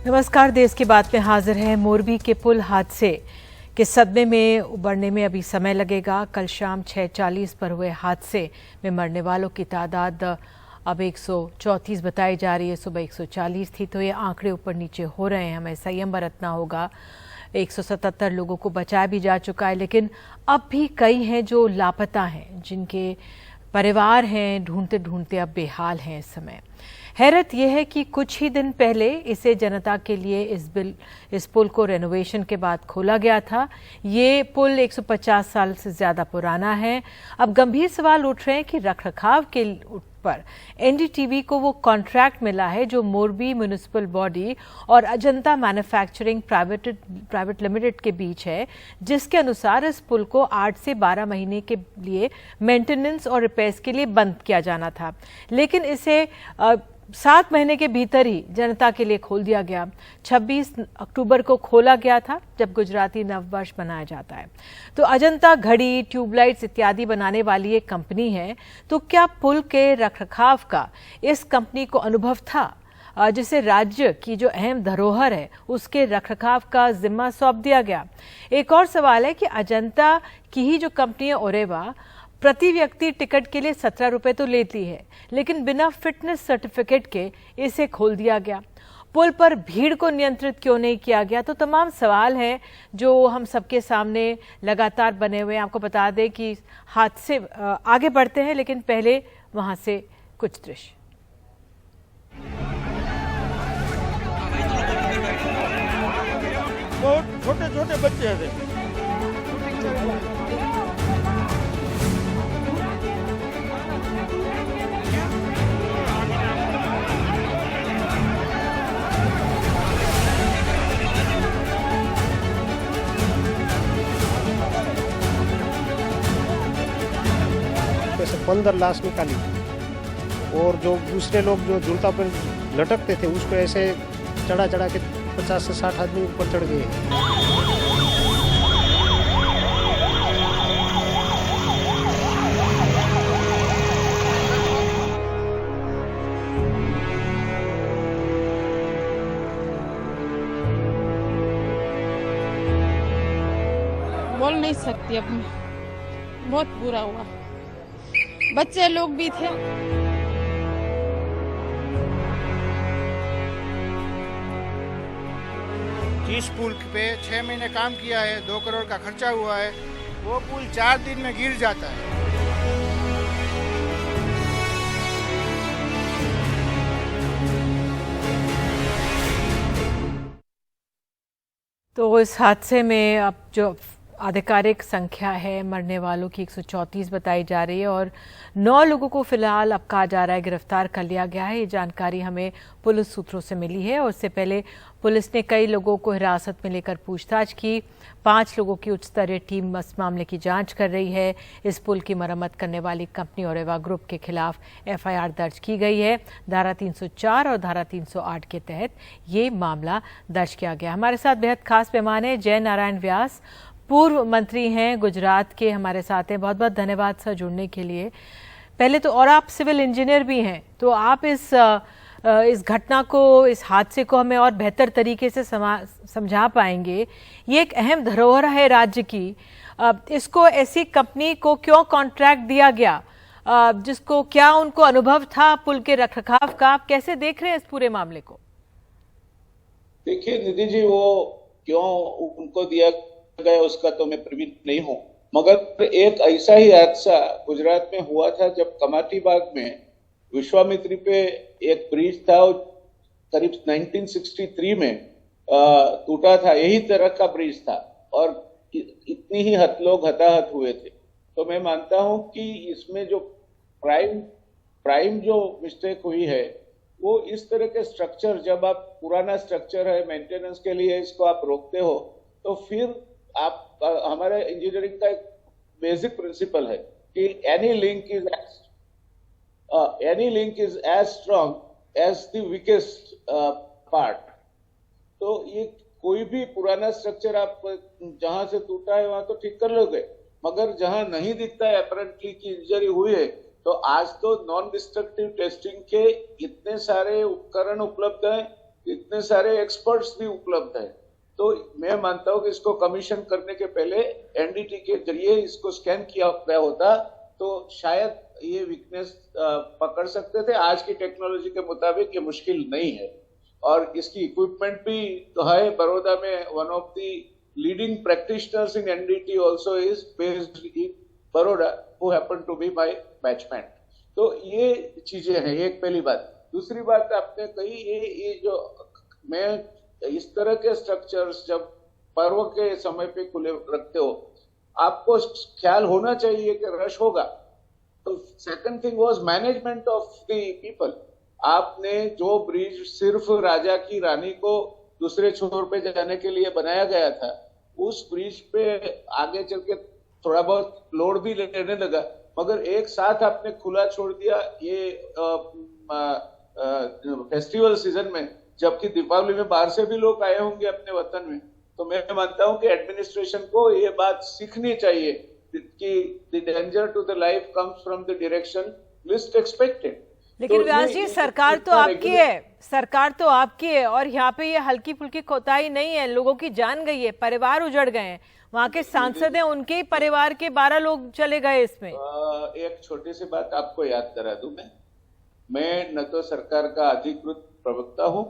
नमस्कार, देश की बात में हाजिर है। मोरबी के पुल हादसे के सदमे में उबरने में अभी समय लगेगा। कल शाम 6:40 पर हुए हादसे में मरने वालों की तादाद अब 134 बताई जा रही है। सुबह 140 थी, तो ये आंकड़े ऊपर नीचे हो रहे हैं। हमें संयम बरतना होगा। 177 लोगों को बचाया भी जा चुका है, लेकिन अब भी कई हैं जो लापता हैं, जिनके परिवार हैं ढूंढते ढूंढते अब बेहाल हैं। इस समय हैरत यह है कि कुछ ही दिन पहले इसे जनता के लिए इस पुल को रेनोवेशन के बाद खोला गया था। ये पुल 150 साल से ज्यादा पुराना है। अब गंभीर सवाल उठ रहे हैं कि रखरखाव के पर एनडीटीवी को वो कॉन्ट्रैक्ट मिला है जो मोरबी म्युनिसिपल बॉडी और अजंता मैन्युफैक्चरिंग प्राइवेट लिमिटेड के बीच है, जिसके अनुसार इस पुल को 8 से 12 महीने के लिए मेंटेनेंस और रिपेयर्स के लिए बंद किया जाना था, लेकिन इसे 7 महीने के भीतर ही जनता के लिए खोल दिया गया। 26 अक्टूबर को खोला गया था, जब गुजराती नववर्ष मनाया जाता है। तो अजंता घड़ी, ट्यूबलाइट्स इत्यादि बनाने वाली एक कंपनी है। तो क्या पुल के रखरखाव का इस कंपनी को अनुभव था, जिसे राज्य की जो अहम धरोहर है उसके रखरखाव का जिम्मा सौंप दिया गया? एक और सवाल है कि अजंता की ही जो कंपनी है ओरेवा, प्रति व्यक्ति टिकट के लिए 17 रुपए तो लेती है, लेकिन बिना फिटनेस सर्टिफिकेट के इसे खोल दिया गया। पुल पर भीड़ को नियंत्रित क्यों नहीं किया गया? तो तमाम सवाल हैं जो हम सबके सामने लगातार बने हुए हैं। आपको बता दें कि हादसे आगे बढ़ते हैं, लेकिन पहले वहां से कुछ दृश्य। बहुत छोटे छोटे बच्चे हैं। से 15 लाश निकाली और जो दूसरे लोग जो झूलता पर लटकते थे उसको ऐसे चढ़ा चढ़ा के 50 से 60 आदमी ऊपर चढ़ गए। बोल नहीं सकती अब, बहुत बुरा हुआ। बच्चे लोग भी थे। जिस पुल पे 6 महीने काम किया है, 2 करोड़ का खर्चा हुआ है, वो पुल 4 दिन में गिर जाता है। तो इस हादसे में अब जो आधिकारिक संख्या है मरने वालों की 134 बताई जा रही है और 9 लोगों को फिलहाल अब कहा जा रहा है गिरफ्तार कर लिया गया है। ये जानकारी हमें पुलिस सूत्रों से मिली है और उससे पहले पुलिस ने कई लोगों को हिरासत में लेकर पूछताछ की। 5 लोगों की उच्च स्तरीय टीम इस मामले की जांच कर रही है। इस पुल की मरम्मत करने वाली कंपनी ओरेवा ग्रुप के खिलाफ एफआईआर दर्ज की गई है। धारा 304 और धारा 308 के तहत ये मामला दर्ज किया गया। हमारे साथ बेहद खास मेहमान है जय नारायण व्यास, पूर्व मंत्री हैं गुजरात के, हमारे साथ हैं। बहुत बहुत धन्यवाद सर जुड़ने के लिए। पहले तो, और आप सिविल इंजीनियर भी हैं, तो आप इस घटना को, इस हादसे को हमें और बेहतर तरीके से समझा पाएंगे। ये एक अहम धरोहर है राज्य की। इसको ऐसी कंपनी को क्यों कॉन्ट्रैक्ट दिया गया, जिसको क्या उनको अनुभव था पुल के रखरखाव का? आप कैसे देख रहे हैं इस पूरे मामले को? देखिए निधि जी, वो क्यों उनको दिया गया उसका तो मैं प्रवीण नहीं हूं, मगर एक ऐसा ही हादसा गुजरात में हुआ था जब कमाटी बाग में विश्वामित्री पे एक ब्रिज था, करीब 1963 में टूटा था। यही तरह का ब्रिज था और इतनी ही लोग हताहत हुए थे। तो मैं मानता हूं कि इसमें जो प्राइम जो मिस्टेक हुई है वो इस तरह के स्ट्रक्चर, जब आप पुराना स्ट्रक्चर है मेंटेनेंस के लिए इसको आप रोकते हो, तो फिर आप, हमारे इंजीनियरिंग का एक बेसिक प्रिंसिपल है कि any link is as strong as the weakest part. तो ये कोई भी पुराना स्ट्रक्चर आप जहां से टूटा है वहां तो ठीक कर लोगे, मगर जहां नहीं दिखता है अपरेंटली की इंजरी हुई है, तो आज तो नॉन डिस्ट्रक्टिव टेस्टिंग के इतने सारे उपकरण उपलब्ध हैं इतने सारे एक्सपर्ट्स भी उपलब्ध है। तो मैं मानता हूँ कि इसको कमीशन करने के पहले एनडीटी के जरिए इसको स्कैन किया गया होता तो शायद ये वीकनेस पकड़ सकते थे। आज की टेक्नोलॉजी के मुताबिक ये मुश्किल नहीं है और इसकी इक्विपमेंट भी तो है। बड़ौदा में one of the leading practitioners in NDT also is based in Baroda who happen to be my batchmate. तो ये चीजें हैं, एक पहली बात। दूसरी बात आपने कही ये जो मैं इस तरह के स्ट्रक्चर्स जब पर्व के समय पे खुले रखते हो आपको ख्याल होना चाहिए कि रश होगा। तो second thing was management of the people. आपने जो ब्रिज सिर्फ राजा की रानी को दूसरे छोर पे जाने के लिए बनाया गया था उस ब्रिज पे आगे चल के थोड़ा बहुत लोड भी लेने लगा, मगर एक साथ आपने खुला छोड़ दिया ये फेस्टिवल सीजन में, जबकि दीपावली में बाहर से भी लोग आए होंगे अपने वतन में। तो मैं मानता हूं कि एडमिनिस्ट्रेशन को ये बात सीखनी चाहिए कि the danger to the life comes from the direction least expected. लेकिन व्यास जी सरकार तो आपकी है, सरकार तो आपकी है और यहाँ पे ये हल्की फुल्की कोताही नहीं है। लोगों की जान गई है, परिवार उजड़ गए हैं, वहाँ के सांसद हैं उनके ही परिवार के 12 लोग चले गए इसमें। एक छोटी सी बात आपको याद करा दूं, मैं न तो सरकार का अधिकृत प्रवक्ता हूं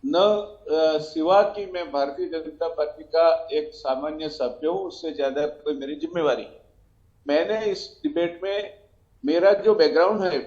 न सिवा कि मैं भारतीय जनता पार्टी का एक सामान्य सभ्य हूं, उससे ज्यादा कोई मेरी जिम्मेवारी है। मैंने इस डिबेट में मेरा जो बैकग्राउंड है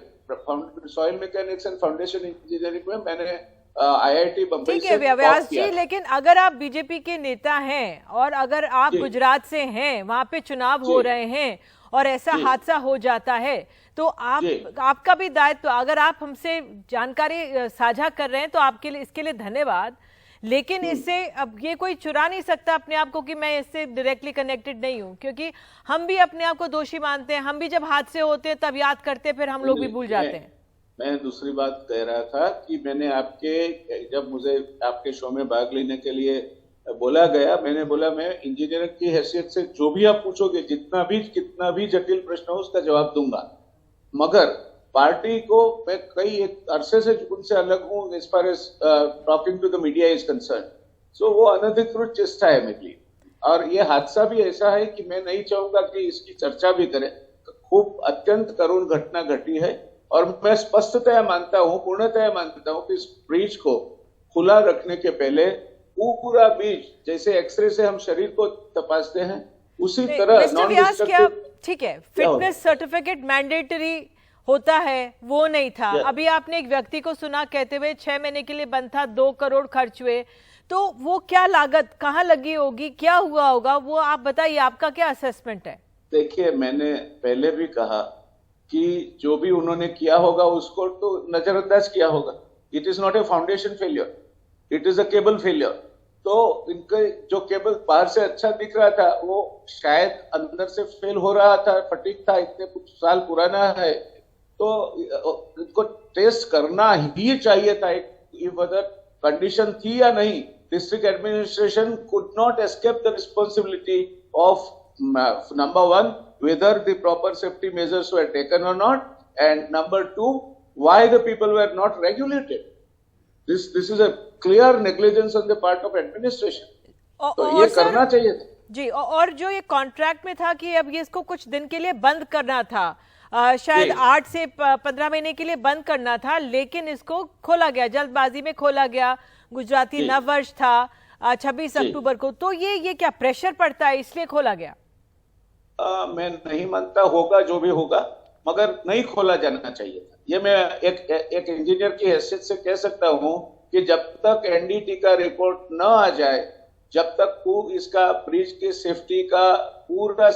soil mechanics and foundation engineering में मैंने आईआईटी बंबई से व्यास जी, लेकिन अगर आप बीजेपी के नेता हैं और अगर आप गुजरात से हैं, वहां पे चुनाव हो रहे हैं और ऐसा हादसा हो जाता है तो आपका भी दायित्व, अगर आप हमसे जानकारी साझा कर रहे हैं तो आपके लिए इसके लिए धन्यवाद। लेकिन इससे अब ये कोई चुरा नहीं सकता अपने आप को कि मैं इससे डायरेक्टली कनेक्टेड नहीं हूं, क्योंकि हम भी अपने आप को दोषी मानते हैं। हम भी जब हादसे होते हैं तब याद करते हैं, फिर हम लोग भी भूल जाते हैं। मैं दूसरी बात कह रहा था कि मैंने जब मुझे आपके शो में भाग लेने के लिए बोला गया, मैंने बोला मैं इंजीनियर की हैसियत से जो भी आप पूछोगे, कितना भी जटिल प्रश्न हो उसका जवाब दूंगा, मगर पार्टी को मैं कई एक अरसे से उनसे अलग हूं as far as talking to the media is concern. So वो अनधिकृत चेष्टा है मेरे लिए और ये हादसा भी ऐसा है कि मैं नहीं चाहूंगा कि इसकी चर्चा भी करें। खूब अत्यंत करुण घटना घटी है और मैं स्पष्टतया मानता हूं, पूर्णतया मानता हूं कि इस ब्रिज को खुला रखने के पहले पूरा ब्रिज जैसे एक्सरे से हम शरीर को तपासते हैं उसी तरह ठीक है, फिटनेस सर्टिफिकेट मैंडेटरी होता है वो नहीं था। अभी आपने एक व्यक्ति को सुना कहते हुए 6 महीने के लिए बंद था, 2 करोड़ खर्च हुए, तो वो क्या लागत कहाँ लगी होगी, क्या हुआ होगा, वो आप बताइए, आपका क्या असेसमेंट है? देखिए, मैंने पहले भी कहा कि जो भी उन्होंने किया होगा उसको तो नजरअंदाज किया होगा। It is not a foundation failure, it is a cable failure. तो इनके जो केबल बाहर से अच्छा दिख रहा था वो शायद अंदर से फेल हो रहा था, फटीक था, इतने कुछ साल पुराना है, तो इनको टेस्ट करना ही चाहिए था इफ अदर कंडीशन थी या नहीं। District administration could not escape the responsibility of number 1 whether the proper safety measures were taken or not, and number 2 why the people were not regulated. This is a clear negligence on the part of administration. तो ये करना चाहिए था जी। और जो ये contract में था कि अब ये इसको कुछ दिन के लिए बंद करना था, शायद 8 से 15 महीने के लिए बंद करना था, लेकिन इसको खोला गया, जल्दबाजी में खोला गया। गुजराती नव वर्ष था 26 अक्टूबर को, तो ये क्या प्रेशर पड़ता है इसलिए खोला गया? मैं नहीं मानता, होगा जो भी होगा, मगर नहीं खोला जाना चाहिए था। ये मैं एक इंजीनियर की हैसियत से कह सकता हूं कि जब तक एनडीटी का रिपोर्ट न आ जाए, जब तक इसका ब्रिज की सेफ्टी का पूरा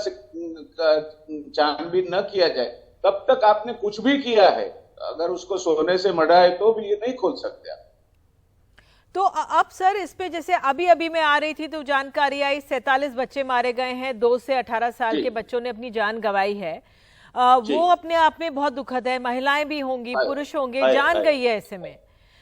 छानबीन न किया जाए, तब तक आपने कुछ भी किया है, अगर उसको सोने से मढ़ा है तो भी ये नहीं खोल सकते आप। तो अब सर इस पे जैसे अभी मैं आ रही थी तो जानकारी आई 47 बच्चे मारे गए हैं, 2 से 18 साल के बच्चों ने अपनी जान गंवाई है। वो अपने आप में बहुत दुखद है, महिलाएं भी होंगी, पुरुष होंगे, जान गई है ऐसे में।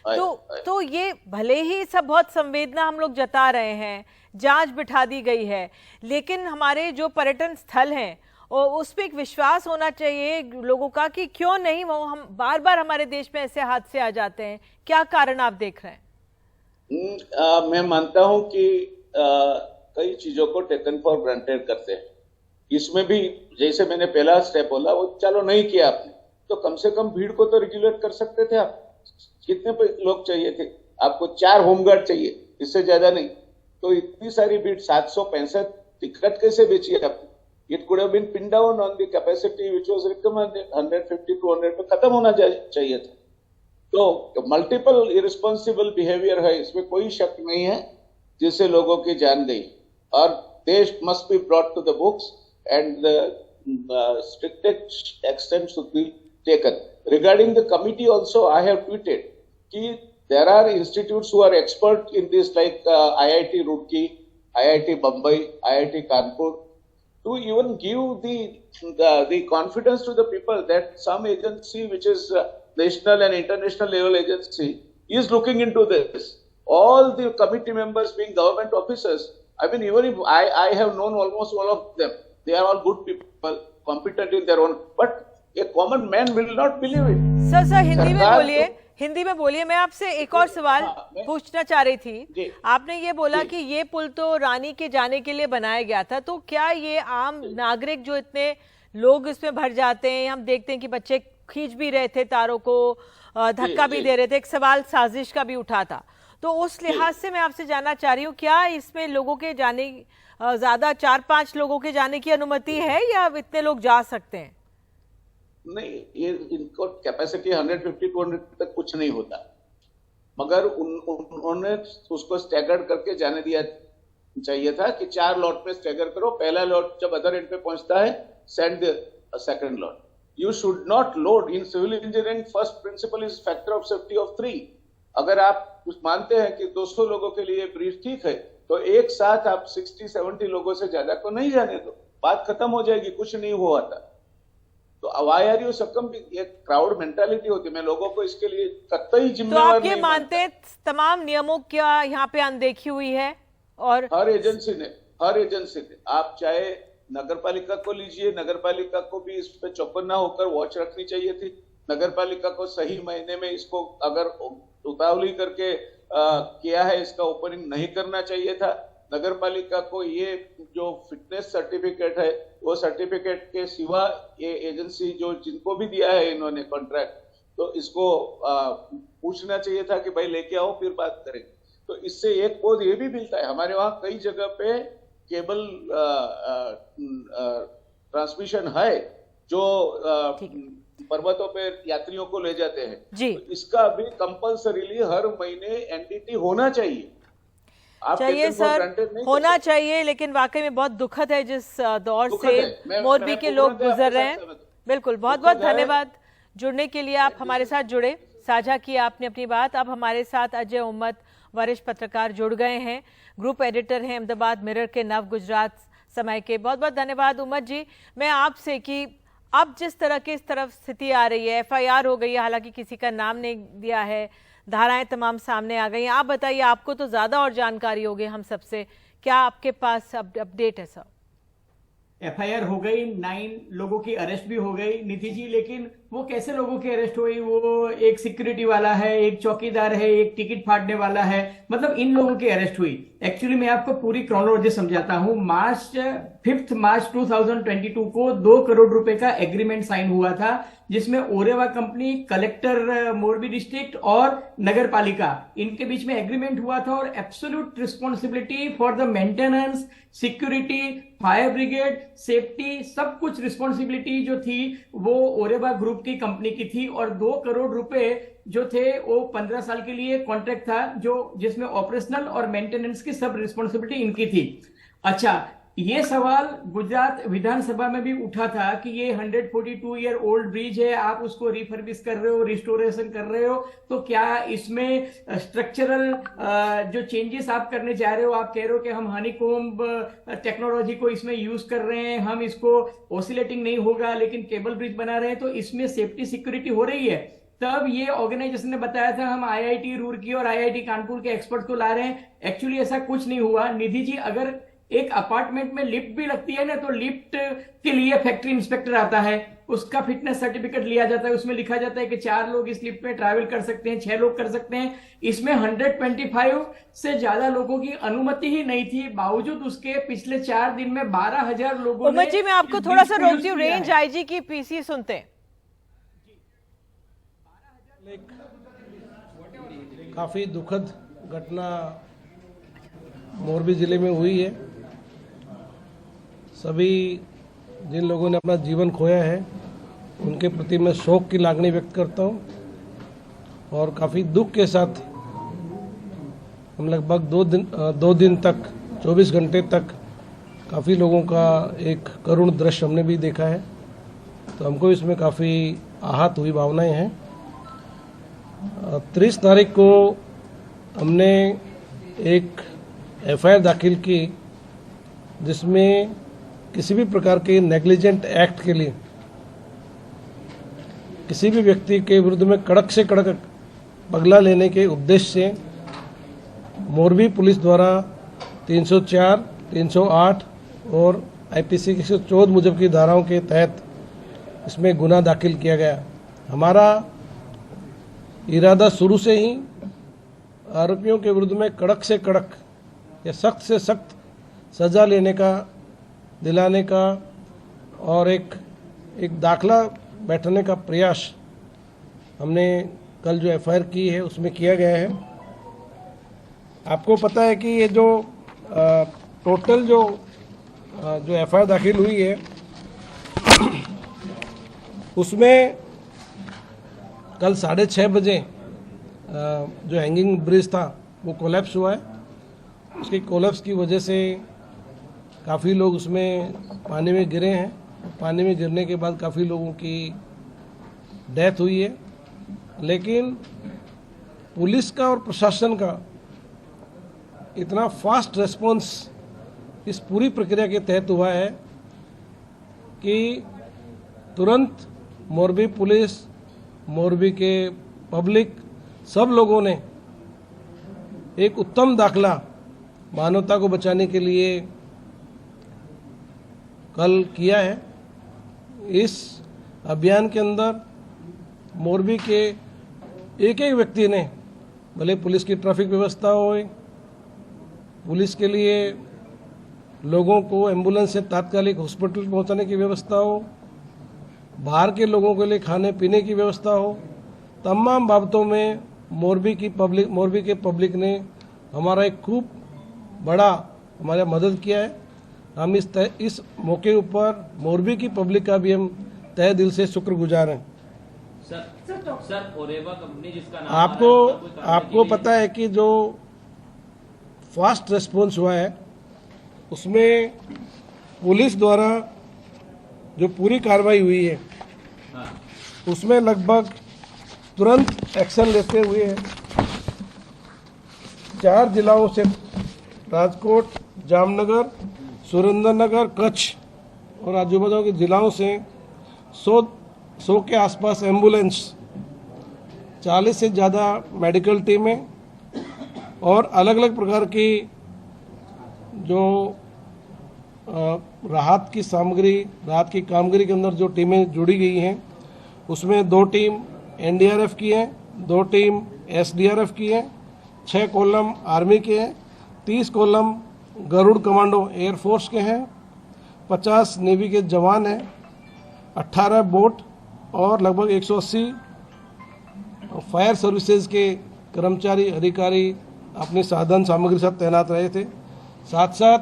तो ये भले ही सब बहुत संवेदना हम लोग जता रहे हैं, जांच बिठा दी गई है, लेकिन हमारे जो पर्यटन स्थल हैं और उस पर एक विश्वास होना चाहिए लोगों का कि क्यों नहीं वो हम बार बार हमारे देश में ऐसे हादसे आ जाते हैं, क्या कारण आप देख रहे हैं? मैं मानता हूं कि कई चीजों को टेकन फॉर ग्रांटेड करते हैं। इसमें भी जैसे मैंने पहला स्टेप बोला, वो चलो नहीं किया आपने, तो कम से कम भीड़ को तो रेगुलेट कर सकते थे आप। कितने लोग चाहिए थे आपको? 4 होमगार्ड चाहिए, इससे ज्यादा नहीं। तो इतनी सारी भीड़, 765 टिकट कैसे बेची आपने? It could have been pin down on the capacity which was recommended 150-200 पे खत्म होना चाहिए था। तो मल्टीपल इरिस्पॉन्सिबल बिहेवियर है, इसमें कोई शक नहीं है, जिससे लोगों की जान गई। और देश must be brought to the books and the strictest action should be taken. Regarding the committee also, I have tweeted that there are institutes who are expert in this, like IIT Roorkee, IIT Bombay, IIT Kanpur, to even give the confidence to the people that some agency which is national and international level agency is looking into this. All the committee members being government officers, I mean, even if I have known almost all of them, they are all good people, competent in their own, but a common man will not believe it. Sir Hindi में बोलिए। मैं आपसे एक और सवाल पूछना चाह रही थी। आपने ये बोला कि ये पुल तो रानी के जाने के लिए बनाया गया था, तो क्या ये आम नागरिक जो इतने लोग इसमें भर जाते हैं, हम देखते हैं कि बच्चे खींच भी रहे थे तारों को, धक्का भी दे रहे थे, एक सवाल साजिश का भी उठा था, तो उस लिहाज से मैं आपसे जानना चाह रही हूँ, क्या इसमें लोगों के जाने, ज्यादा 4-5 लोगों के जाने की अनुमति है या इतने लोग जा सकते हैं? नहीं, ये इनको कैपेसिटी 150-200 तक कुछ नहीं होता, मगर उन्होंने उसको स्टैगर्ड करके जाने दिया चाहिए था कि 4 लॉट में स्टैगर करो। पहला लॉट जब अदर एंड पे पहुंचता है, send the second lot. You should not load in civil engineering. First principle is factor of safety of 3। अगर आप मानते हैं कि 200 लोगों के लिए ब्रीज ठीक है, तो एक साथ आप 60-70 लोगों से ज्यादा को नहीं जाने दो, बात खत्म हो जाएगी, कुछ नहीं हुआ था। तो व्हाई आर यू सकम, एक क्राउड मेंटालिटी होती है। मैं लोगों को इसके लिए कतई जिम्मेदार नहीं मानते हैं। तमाम नियमों क्या यहाँ पे अनदेखी हुई है? और हर एजेंसी ने आप चाहे नगर पालिका को लीजिए, नगर पालिका को भी इस पे चौकन्ना होकर वॉच रखनी चाहिए थी। नगर पालिका को सही महीने में इसको अगर उतावली करके किया है, इसका ओपनिंग नहीं करना चाहिए था। नगर पालिका को ये जो फिटनेस सर्टिफिकेट है, वो सर्टिफिकेट के सिवा ये एजेंसी जो जिनको भी दिया है इन्होंने कॉन्ट्रैक्ट, तो इसको पूछना चाहिए था कि भाई लेके आओ, फिर बात करेंगे। तो इससे एक बोध ये भी मिलता है, हमारे वहाँ कई जगह पे केबल ट्रांसमिशन है जो पर्वतों पे यात्रियों को ले जाते हैं जी। तो इसका भी कंपल्सरीली हर महीने एनडीटी होना चाहिए। चाहिए सर, होना चाहिए, लेकिन वाकई में बहुत दुखद है जिस दौर से मोरबी के लोग गुजर रहे हैं। बिल्कुल, बहुत बहुत धन्यवाद जुड़ने के लिए। आप हमारे साथ जुड़े, साझा किया आपने अपनी बात। अब हमारे साथ अजय उम्मत, वरिष्ठ पत्रकार, जुड़ गए हैं, ग्रुप एडिटर हैं अहमदाबाद मिरर के, नव गुजरात समय के। बहुत बहुत धन्यवाद उम्मत जी। मैं आपसे कि अब जिस तरह की इस तरफ स्थिति आ रही है, FIR हो गई है, हालांकि किसी का नाम नहीं दिया है, धाराएं तमाम सामने आ गई हैं, आप बताइए, आपको तो ज्यादा और जानकारी होगी हम सबसे, क्या आपके पास अपडेट है सर? FIR हो गई, 9 लोगों की अरेस्ट भी हो गई निधि जी, लेकिन वो कैसे लोगों की अरेस्ट हुई? वो एक सिक्योरिटी वाला है, एक चौकीदार है, एक टिकट फाड़ने वाला है, मतलब इन लोगों की अरेस्ट हुई। एक्चुअली मैं आपको पूरी क्रोनोलॉजी समझाता हूं। 5 मार्च 2022 को 2 करोड़ रुपए का एग्रीमेंट साइन हुआ था, जिसमें Oreva company, collector Morbi district और नगर पालिका, इनके बीच में एग्रीमेंट हुआ था। और absolute responsibility for the maintenance, security, fire brigade, safety, सब कुछ रिस्पॉन्सिबिलिटी जो थी वो ओरेवा ग्रुप की कंपनी की थी। और 2 करोड़ रुपए जो थे वो 15 साल के लिए कॉन्ट्रैक्ट था, जो जिसमें ऑपरेशनल और मेंटेनेंस की सब रिस्पॉन्सिबिलिटी इनकी थी। अच्छा, ये सवाल गुजरात विधानसभा में भी उठा था कि ये 142 ईयर ओल्ड ब्रिज है, आप उसको रिफर्बिश कर रहे हो, रिस्टोरेशन कर रहे हो, तो क्या इसमें स्ट्रक्चरल जो चेंजेस आप करने जा रहे हो, आप कह रहे हो कि हम हनीकॉम्ब टेक्नोलॉजी को इसमें यूज कर रहे हैं, हम इसको ऑसिलेटिंग नहीं होगा लेकिन केबल ब्रिज बना रहे हैं, तो इसमें सेफ्टी सिक्योरिटी हो रही है। तब ये ऑर्गेनाइजेशन ने बताया था हम IIT रूरकी और IIT कानपुर के एक्सपर्ट को ला रहे हैं। एक्चुअली ऐसा कुछ नहीं हुआ निधि जी। अगर एक अपार्टमेंट में लिफ्ट भी लगती है ना, तो लिफ्ट के लिए फैक्ट्री इंस्पेक्टर आता है, उसका फिटनेस सर्टिफिकेट लिया जाता है। उसमें लिखा जाता है कि 4 लोग इस लिफ्ट में ट्रैवल कर सकते हैं, 6 लोग कर सकते हैं। इसमें 125 से ज्यादा लोगों की अनुमति ही नहीं थी। बावजूद उसके पिछले 4 दिन में 12,000 लोगों ने। उमर जी, मैं आपको थोड़ा सा रोकती हूँ, रेंज आईजी की पीसी सुनते हैं। काफ़ी दुखद घटना मोरबी ज़िले में हुई है। सभी जिन लोगों ने अपना जीवन खोया है उनके प्रति मैं शोक की लागनी व्यक्त करता हूं और काफ़ी दुख के साथ हम लगभग 2 दिन तक 24 घंटे तक काफ़ी लोगों का एक करुण दृश्य हमने भी देखा है। तो हमको इसमें काफ़ी आहत हुई भावनाएं हैं। 30 तारीख को हमने एक एफआईआर दाखिल की जिसमें किसी भी प्रकार के नेग्लिजेंट एक्ट के लिए किसी भी व्यक्ति के विरुद्ध में कड़क से कड़क पगला लेने के उद्देश्य से मोरबी पुलिस द्वारा 304, 308 और आईपीसी की 114 मुजब की धाराओं के तहत इसमें गुना दाखिल किया गया। हमारा इरादा शुरू से ही आरोपियों के विरुद्ध में कड़क से कड़क या सख्त से सख्त सजा दिलाने का और एक दाखला बैठने का प्रयास हमने कल जो एफआईआर की है उसमें किया गया है। आपको पता है कि ये जो टोटल जो एफआईआर दाखिल हुई है उसमें कल 6:30 बजे जो हैंगिंग ब्रिज था वो कोलैप्स हुआ है। उसकी कोलैप्स की वजह से काफ़ी लोग उसमें पानी में गिरे हैं। पानी में गिरने के बाद काफ़ी लोगों की डेथ हुई है। लेकिन पुलिस का और प्रशासन का इतना फास्ट रिस्पॉन्स इस पूरी प्रक्रिया के तहत हुआ है कि तुरंत मोरबी पुलिस, मोरबी के पब्लिक, सब लोगों ने एक उत्तम दाखला मानवता को बचाने के लिए कल किया है। इस अभियान के अंदर मोरबी के एक व्यक्ति ने, भले पुलिस की ट्रैफिक व्यवस्था हो, पुलिस के लिए लोगों को एम्बुलेंस से तात्कालिक हॉस्पिटल पहुंचाने की व्यवस्था हो, बाहर के लोगों के लिए खाने पीने की व्यवस्था हो, तमाम बाबतों में मोरबी के पब्लिक ने हमारा एक खूब बड़ा हमारा मदद किया है। हम इस मौके ऊपर मोरबी की पब्लिक का भी हम तहे दिल से शुक्रगुजार हैं। सर ओरेवा कंपनी जिसका नाम आपको पता है कि जो फास्ट रिस्पॉन्स हुआ है उसमें पुलिस द्वारा जो पूरी कार्रवाई हुई है उसमें लगभग तुरंत एक्शन लेते हुए 4 जिलाओं से राजकोट, जामनगर, सुरेंद्रनगर, कच्छ और आजू बाजू के जिलाओं से 100 के आसपास एम्बुलेंस, 40 से ज़्यादा मेडिकल टीमें और अलग अलग प्रकार की जो राहत की कामगिरी के अंदर जो टीमें जुड़ी गई हैं उसमें 2 टीम एनडीआरएफ की है, 2 टीम एसडीआरएफ की है, 6 कॉलम आर्मी के हैं, 30 कॉलम गरुड़ कमांडो एयरफोर्स के हैं, 50 नेवी के जवान हैं, 18 बोट और लगभग 180 फायर सर्विसेज के कर्मचारी अधिकारी अपने साधन सामग्री साथ तैनात रहे थे। साथ साथ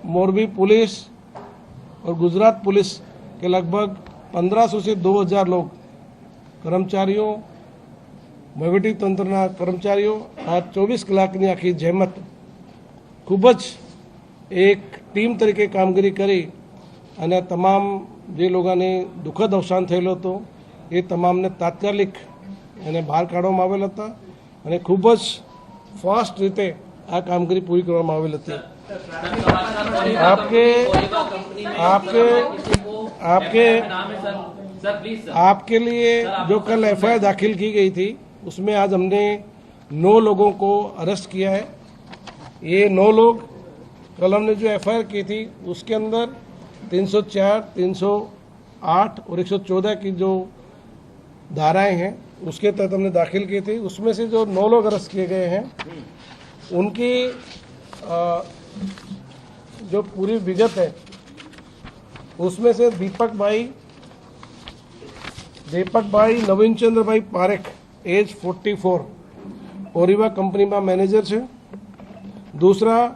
मोरबी पुलिस और गुजरात पुलिस के लगभग 1500 से 2000 लोग कर्मचारियों, વહીવટી તંત્રના કર્મચારીઓ આ 24 કલાકની આખી જહેમત ખૂબ જ એક ટીમ તરીકે કામગીરી કરી અને તમામ જે લોકોને દુઃખદ અવસાન થયેલો હતો એ તમામને તાત્કાલિક એને બહાર કાઢવામાં આવેલ હતા અને ખૂબ જ ફાસ્ટ રીતે આ કામગીરી પૂરી કરવામાં આવેલ હતી। आपके लिए जो कल एफआईआर दाखिल की गई थी उसमें आज हमने 9 लोगों को अरेस्ट किया है। ये 9 लोग कल हमने जो एफआईआर की थी उसके अंदर 304, 8 और 114 की जो धाराएं हैं उसके तहत हमने दाखिल की थी। उसमें से जो 9 लोग अरेस्ट किए गए हैं उनकी जो पूरी विगत है उसमें से दीपक भाई नवीन चंद्र भाई पारेख एज 44 ओरिवा कंपनी में मैनेजर है। दूसरा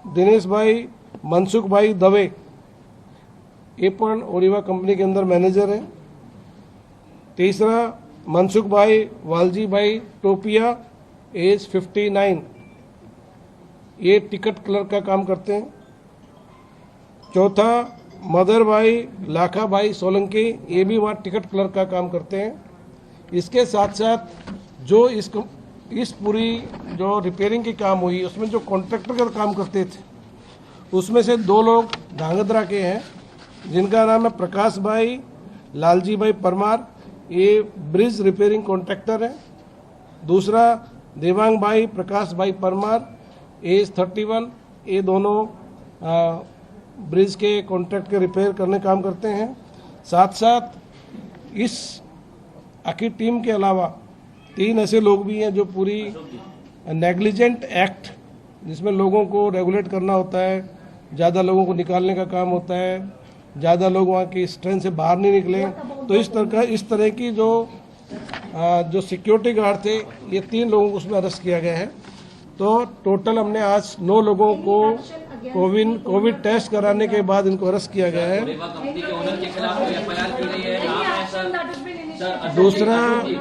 दिनेश भाई मनसुख भाई दवे ये पण ओरिवा कंपनी के अंदर मैनेजर है। तीसरा मनसुख भाई वालजी भाई टोपिया एज 59 ये टिकट क्लर्क का काम करते हैं। चौथा मदर भाई लाखा भाई सोलंकी ये भी वहाँ टिकट क्लर्क का काम करते हैं। इसके साथ साथ जो इस पूरी जो रिपेयरिंग की काम हुई उसमें जो कॉन्ट्रैक्टर का काम करते थे उसमें से 2 लोग धांगध्रा के हैं जिनका नाम है प्रकाश भाई लालजी भाई परमार ये ब्रिज रिपेयरिंग कॉन्ट्रैक्टर है। दूसरा देवांग भाई प्रकाश भाई परमार एज 31 ये दोनों ब्रिज के कॉन्ट्रैक्ट के रिपेयर करने काम करते हैं। साथ साथ इस आखिर टीम के अलावा 3 ऐसे लोग भी हैं जो पूरी नेग्लिजेंट एक्ट जिसमें लोगों को रेगुलेट करना होता है, ज़्यादा लोगों को निकालने का काम होता है, ज़्यादा लोग वहाँ की स्ट्रेंथ से बाहर नहीं निकले, तो इस तरह की जो सिक्योरिटी गार्ड थे ये 3 लोगों को उसमें अरेस्ट किया गया है। तो टोटल हमने आज 9 लोगों को कोविड टेस्ट कराने के बाद इनको अरेस्ट किया गया है। कंपनी के ओनर के खिलाफ कोई एफआईआर की गई है, नाम है सर दूसरा नहीं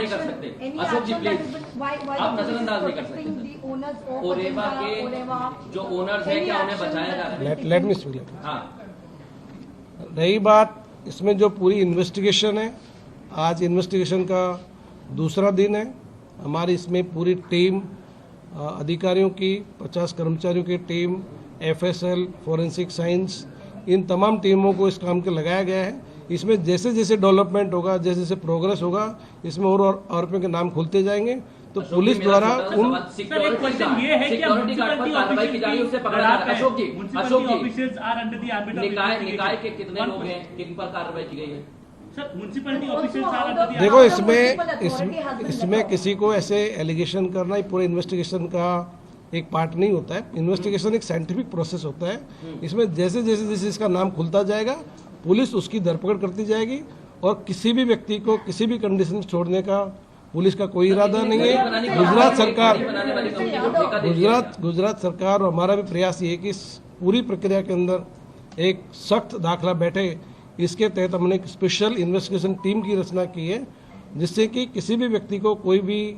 कर सकते। अशोक जी प्लीज, आप नजरअंदाज नहीं कर सकते। ओरेवा के जो ओनर्स हैं क्या उन्हें बचाया जा रहा है? Let me speak. हाँ, रही बात इसमें जो पूरी इन्वेस्टिगेशन है, आज इन्वेस्टिगेशन का दूसरा दिन है। हमारी इसमें पूरी टीम अधिकारियों की 50 कर्मचारियों की टीम FSL फोरेंसिक साइंस इन तमाम टीमों को इस काम के लगाया गया है। इसमें जैसे जैसे डेवलपमेंट होगा, जैसे जैसे प्रोग्रेस होगा, इसमें और आरोपियों के नाम खुलते जाएंगे। तो पुलिस द्वारा उन सिक्योरिटी गार्ड पर कार्रवाई की जा रही है, उससे पकड़ा जा रहा है। अशोक जी निकाय के कितने लोग हैं किन पर कार्रवाई की गई है? देखो इसमें किसी को ऐसे एलिगेशन करना ही पूरे इन्वेस्टिगेशन का एक पार्ट नहीं होता है। इन्वेस्टिगेशन एक साइंटिफिक प्रोसेस होता है। इसमें जैसे जैसे इसका नाम खुलता जाएगा पुलिस उसकी धरपकड़ करती जाएगी और किसी भी व्यक्ति को किसी भी कंडीशन में छोड़ने का पुलिस का कोई इरादा नहीं है। गुजरात सरकार और हमारा भी प्रयास ये है कि इस पूरी प्रक्रिया के अंदर एक सख्त दाखला बैठे। इसके तहत हमने एक स्पेशल इन्वेस्टिगेशन टीम की रचना की है जिससे कि किसी भी व्यक्ति को कोई भी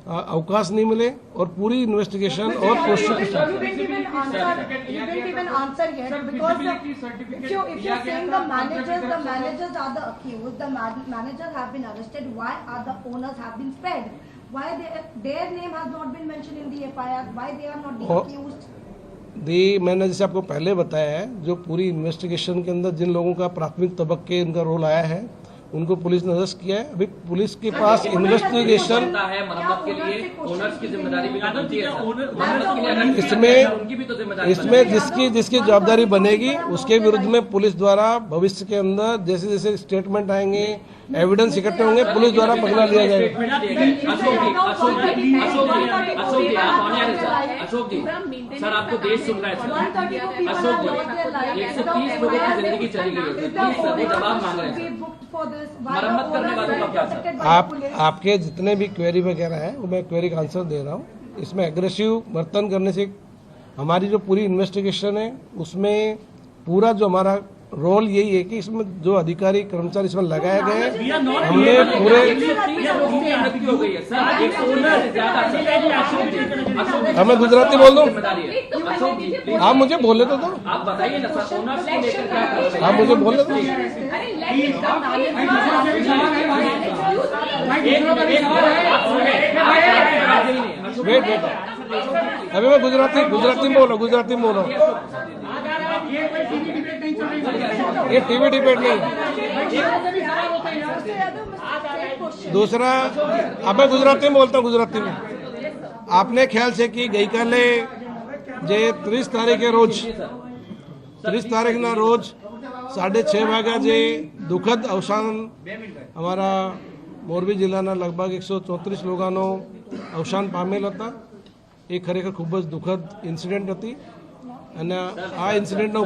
अवकाश नहीं मिले और पूरी इन्वेस्टिगेशन और मैंने जैसे आपको पहले बताया है, जो पूरी इन्वेस्टिगेशन के अंदर जिन लोगों का प्राथमिक तबक्के इनका रोल आया है उनको पुलिस ने अरेस्ट किया है। अभी पुलिस के पास इन्वेस्टिगेशन है मरम्मत के लिए ओनर्स की जिम्मेदारी भी बनती है। इसमें जिसकी जवाबदारी बनेगी उसके विरुद्ध में पुलिस द्वारा भविष्य के अंदर जैसे जैसे स्टेटमेंट आएंगे, एविडेंस इकट्ठे होंगे, पुलिस द्वारा पकड़ा लिया जाएगा। अशोक जी सर आपको देश सुन रहा है सर। अशोक जी 130 लोगों की जिंदगी चली गई है, प्लीज सर वो जवाब मांग रहे हैं। मरम्मत करने वालों का क्या सर? आपके जितने भी क्वेरी वगैरह है वो मैं क्वेरी का आंसर दे रहा हूँ। इसमें एग्रेसिव बर्तन करने से हमारी जो पूरी इन्वेस्टिगेशन है उसमें पूरा जो हमारा रोल यही है कि इसमें जो अधिकारी कर्मचारी इसमें लगाए गए हैं हमने पूरे हमें गुजराती बोल दो, आप मुझे बोले तो दो, आप बताइए ना सर ओनर्स को लेकर क्या कर रहे हैं? आप मुझे बोले तो वेट अभी मैं गुजराती बोलो ये टीवी डिबेट नहीं। दूसरा अब मैं गुजराती में बोलता हूँ। गुजराती में आपने ख्याल से कि गई काले जे 30 तारीखे रोज 6:30 વાગ્યા જે દુઃખદ અવસાન અમારા મોરબી જિલ્લાના લગભગ 134 લોકોનો અવસાન પામેલ હતા. એ ખરેખર ખૂબ જ દુઃખદ ઇન્સિડન્ટ હતી અને આ ઇન્સિડન્ટના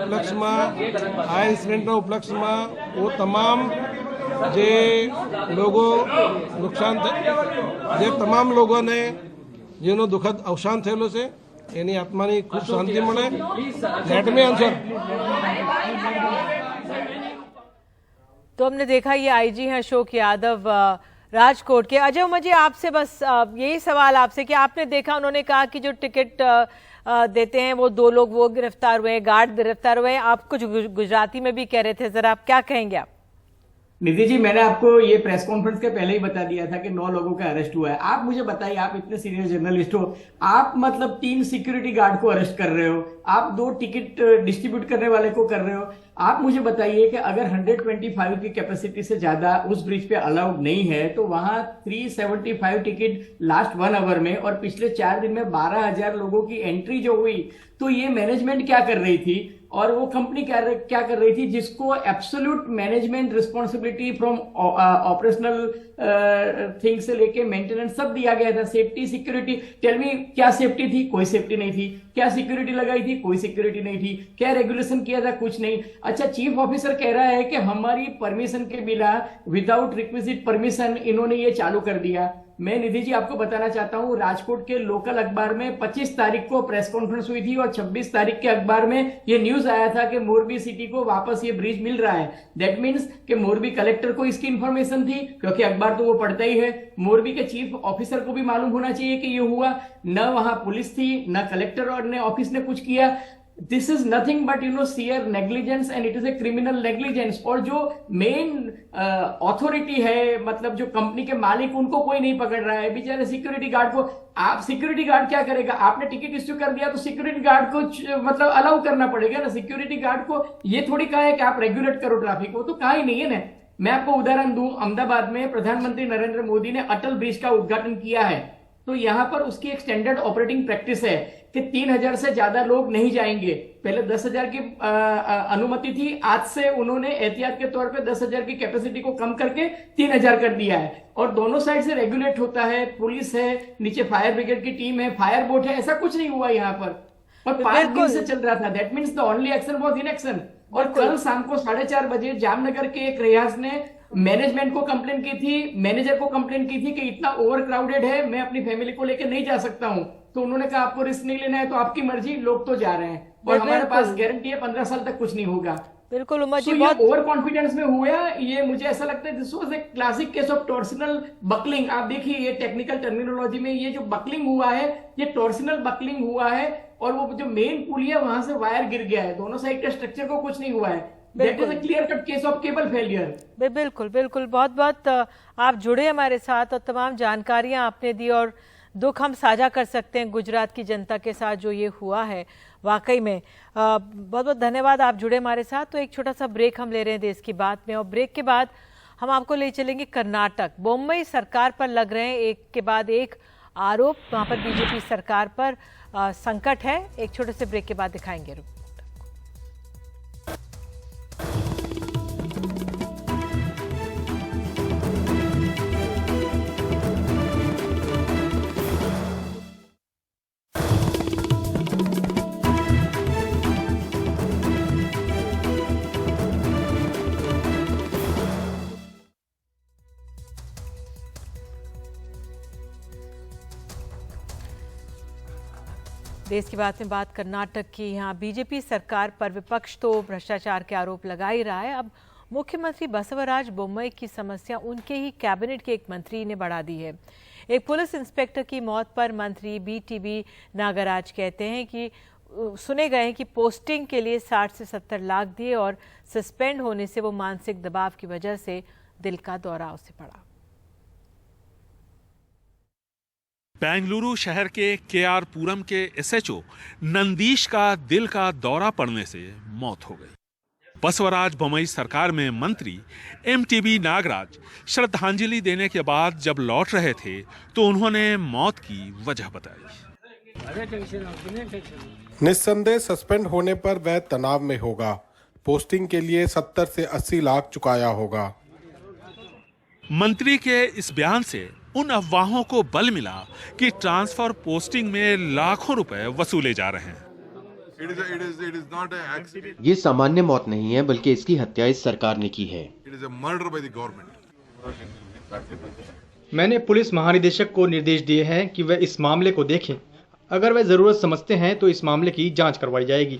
ઉપલક્ષમાં वो तमाम જે લોકો નુકસાન જે તમામ લોકોને જેનો દુઃખદ અવસાન થયેલો છે એની આત્માની ખૂબ શાંતિ મળે. Let me answer. तो हमने देखा ये आईजी हैं अशोक यादव राजकोट के. अजय उमा जी आपसे बस यही सवाल आपसे कि आपने देखा उन्होंने कहा कि जो टिकट देते हैं वो 2 लोग वो गिरफ्तार हुए, गार्ड गिरफ्तार हुए. आप कुछ गुजराती में भी कह रहे थे, जरा आप क्या कहेंगे आप? निधि जी, मैंने आपको ये प्रेस कॉन्फ्रेंस के पहले ही बता दिया था कि 9 लोगों का अरेस्ट हुआ है. आप मुझे बताइए, आप इतने सीनियर जर्नलिस्ट हो, आप मतलब 3 सिक्योरिटी गार्ड को अरेस्ट कर रहे हो, आप 2 टिकट डिस्ट्रीब्यूट करने वाले को कर रहे हो. आप मुझे बताइए कि अगर 125 की कैपेसिटी से ज्यादा उस ब्रिज पे अलाउड नहीं है तो वहां 375 टिकट लास्ट 1 आवर में और पिछले 4 दिन में 12,000 लोगों की एंट्री जो हुई, तो ये मैनेजमेंट क्या कर रही थी और वो कंपनी क्या कर रही थी जिसको absolute management responsibility from operational thing से लेके मेंटेनेंस सब दिया गया था. सेफ्टी सिक्योरिटी, टेल मी, क्या सेफ्टी थी? कोई सेफ्टी नहीं थी. क्या सिक्योरिटी लगाई थी? कोई सिक्योरिटी नहीं थी. क्या रेगुलेशन किया था? कुछ नहीं. अच्छा, चीफ ऑफिसर कह रहा है कि हमारी परमिशन के बिना विदाउट रिक्विजिट परमिशन इन्होंने ये चालू कर दिया. मैं निधि जी आपको बताना चाहता हूं, राजकोट के लोकल अखबार में 25 तारीख को प्रेस कॉन्फ्रेंस हुई थी और 26 तारीख के अखबार में ये न्यूज आया था कि मोरबी सिटी को वापस ये ब्रिज मिल रहा है. दैट मीन्स कि मोरबी कलेक्टर को इसकी इंफॉर्मेशन थी, क्योंकि अखबार तो वो पढ़ता ही है. मोरबी के चीफ ऑफिसर को भी मालूम होना चाहिए कि ये हुआ. न वहां पुलिस थी, न कलेक्टर और न ऑफिस ने कुछ किया. This is nothing but sheer negligence and it is a criminal negligence. और जो मेन अथॉरिटी है, मतलब जो कंपनी के मालिक, उनको कोई नहीं पकड़ रहा है. बेचारे सिक्योरिटी गार्ड को, आप सिक्योरिटी गार्ड क्या करेगा? आपने टिकट इश्यू कर दिया तो सिक्योरिटी गार्ड को मतलब अलाउ करना पड़ेगा ना. सिक्योरिटी गार्ड को ये थोड़ी कहा है कि आप रेगुलेट करो ट्रैफिक को, तो कहा ही नहीं है ना. मैं आपको उदाहरण दूं, अहमदाबाद में प्रधानमंत्री नरेंद्र मोदी ने अटल ब्रिज का उद्घाटन किया है, तो यहां पर उसकी एक स्टैंडर्ड ऑपरेटिंग प्रैक्टिस है कि 3,000 से ज्यादा लोग नहीं जाएंगे. पहले 10,000 की अनुमति थी, आज से उन्होंने एहतियात के तौर पे 10,000 की कैपेसिटी को कम करके 3,000 कर दिया है. और दोनों साइड से रेगुलेट होता है, पुलिस है, नीचे फायर ब्रिगेड की टीम है, फायर बोट है. ऐसा कुछ नहीं हुआ यहाँ पर, और 5 दिन से चल रहा था. That means the only action was inaction. और कल शाम को 4:30 बजे जामनगर के एक रियाज ने मैनेजमेंट को कंप्लेन की थी, मैनेजर को कंप्लेन की थी कि इतना ओवर क्राउडेड है, मैं अपनी फैमिली को लेकर नहीं जा सकता हूं. तो उन्होंने कहा आपको रिस्क नहीं लेना है तो आपकी मर्जी, लोग तो जा रहे हैं और हमारे पास गारंटी है 15 साल तक कुछ नहीं होगा. बिल्कुल उमा जी, बहुत ओवर कॉन्फिडेंस में हुआ. ये मुझे ऐसा लगता है this was a classic case of torsional buckling. आप देखिए, ये टेक्निकल टर्मिनोलॉजी में ये जो बकलिंग हुआ है, ये टॉर्सिनल बकलिंग हुआ है. और वो जो मेन पुल है वहां से वायर गिर गया है. दोनों साइड के स्ट्रक्चर को कुछ नहीं हुआ है. That is a clear cut case of cable failure. बिल्कुल बिल्कुल. बहुत बहुत आप जुड़े हमारे साथ और तमाम जानकारियां आपने दी, और दुख हम साझा कर सकते हैं गुजरात की जनता के साथ जो ये हुआ है. वाकई में बहुत बहुत धन्यवाद, आप जुड़े हमारे साथ. तो एक छोटा सा ब्रेक हम ले रहे हैं देश की बात में, और ब्रेक के बाद हम आपको ले चलेंगे कर्नाटक. बम्बई सरकार पर लग रहे हैं एक के बाद एक आरोप. वहाँ पर बीजेपी सरकार पर संकट है. एक छोटे से ब्रेक के बाद दिखाएंगे. देश की बात में बात कर्नाटक की. यहाँ बीजेपी सरकार पर विपक्ष तो भ्रष्टाचार के आरोप लगा ही रहा है. अब मुख्यमंत्री बसवराज बोम्मई की समस्या उनके ही कैबिनेट के एक मंत्री ने बढ़ा दी है. एक पुलिस इंस्पेक्टर की मौत पर मंत्री BTB नागराज कहते हैं कि सुने गए हैं कि पोस्टिंग के लिए 60 से 70 लाख दिए और सस्पेंड होने से वो मानसिक दबाव की वजह से दिल का दौरा उसे पड़ा. बेंगलुरु शहर के KR पुरम के SHO नंदीश का दिल का दौरा पड़ने से मौत हो गई. बसवराज बोम्मई सरकार में मंत्री MTB नागराज श्रद्धांजलि देने के बाद जब लौट रहे थे तो उन्होंने मौत की वजह बताई. निस्संदेह सस्पेंड होने पर वह तनाव में होगा. पोस्टिंग के लिए 70 से 80 लाख चुकाया होगा। मंत्री के इस बयान से उन अफवाहों को बल मिला कि ट्रांसफर पोस्टिंग में लाखों रुपए वसूले जा रहे हैं। ये सामान्य मौत नहीं है, बल्कि इसकी हत्या इस सरकार ने की है। मैंने पुलिस महानिदेशक को निर्देश दिए हैं कि वह इस मामले को देखें। अगर वह जरूरत समझते हैं तो इस मामले की जांच करवाई जाएगी।